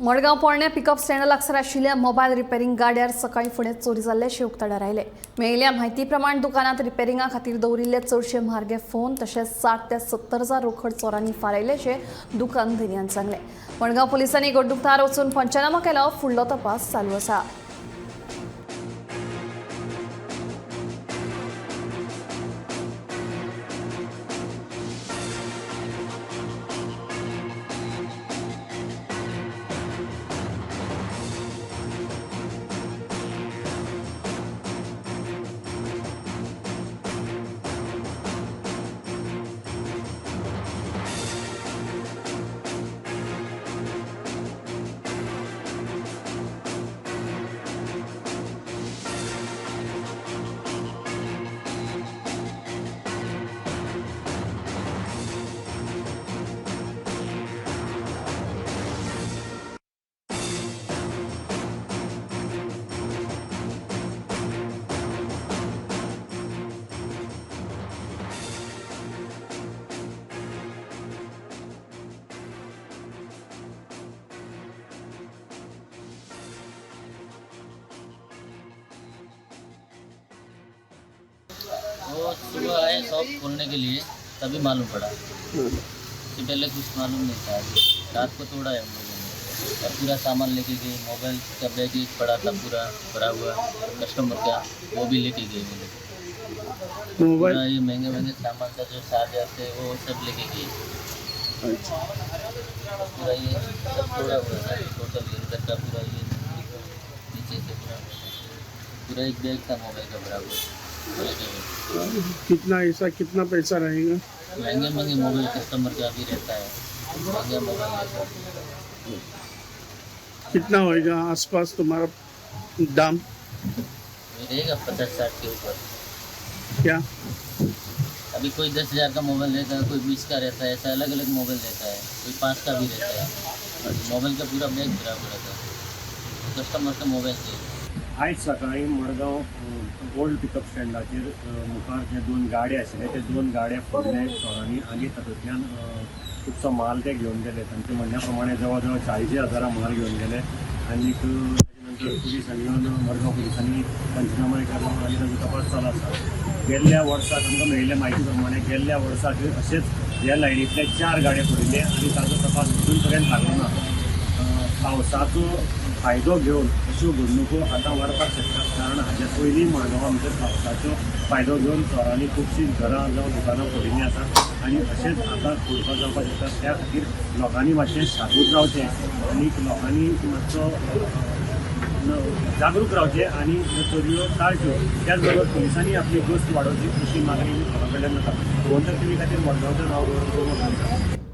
मडगांव पोरण्या pickup stand लागसार आशिल्ल्या मोबायल रिपेरिंग गाड्यार सकाळी फुडें चोरी जाल्ल्याचे उक्ताडार आयले। मेळिल्ल्या म्हायती प्रमाण दुकानांत रिपेरिंगा खातीर दवरिल्ले चडशे म्हारगे फोन तशेंच 60 ते 70 हजार रोकड चोरांनी फारायल्याचे दुकान धन्यान सांगले। मडगांव पुलिसांनी घडणुकार वचून पंचनामा केलो, फुडलो तपास चालू आसा। वो सुबह आए शॉप खोलने के लिए, तभी मालूम पड़ा। इससे पहले कुछ मालूम नहीं था। रात को तोड़ा है हम लोगों ने और पूरा सामान लेके गए। मोबाइल का बैग ही पड़ा था पूरा भरा हुआ कस्टमर का, वो भी लेके गए वो लोग। मोबाइल पूरा ये महंगे महंगे सामान था जो चार्जर थे वो सब लेके गए। पूरा ये सब तोड़ा हुआ था टोटल अंदर का पूरा, ये नीचे से पूरा एक बैग था मोबाइल का भरा हुआ। कितना पैसा रहेगा? महंगे महंगे मोबाइल कस्टमर का भी रहता है, महंगा मोबाइल रहता है। कितना होएगा आसपास तुम्हारा दाम? रहेगा 50-60 के ऊपर। क्या अभी कोई 10,000 का मोबाइल रहता है, कोई 20 का रहता है, ऐसा अलग अलग मोबाइल रहता है, कोई 5 का भी रहता है। मोबाइल का पूरा बैग भरा हुआ रहता है कस्टमर का मोबाइल से। आज सकाळी मडगांव ओल्ड पिकअप स्टँडाचेर मुखार जे 2 गाड्या आशिल्ले ते 2 गाड्या फोडले चोरांनी आनी तातूंतल्यान खुबसो माल ते घेवन गेले। तांचे म्हणण्या प्रमाणे जवळ जवळ 40,000 माल घेवन गेले आनी नंतर पुलिसांनी येवन मडगांव पुलिसांनी पंचनामा केलो आनी ताचो तपास चालू आसा। गेल्ल्या वर्साक आमकां मेळिल्ल्या म्हायती प्रमाणे गेल्ल्या वर्साक अशेच ह्या लायनींतले 4 गाड्यो फोडिल्ले आनी ताचो तपास अजून पर्यंत लागलो ना। पावसाचो फायदो घेवन अश्यो घडणुको आतां वाडपाक शकतात, कारण हाचे पयलीं मडगांवां भितर पावसाचो फायदो घेवन चोरांनी खुबशीं घरां जावं दुकानां फोडिल्लीं आसात आनी अशेंच आतां फोडपाक जावपाक शकता। त्या खातीर लोकांनी मातशें सादूर रावचें आनी लोकांनी मातसो जागरूक रावचें आनी ह्यो चोरयो टाळच्यो। त्याच बरोबर पुलिसांनी आपली गस्त वाडोवची अशी मागणी लोकां कडल्यान जाता। गोंधळ टीव्ही खातीर मडगांवचो नांव दवरून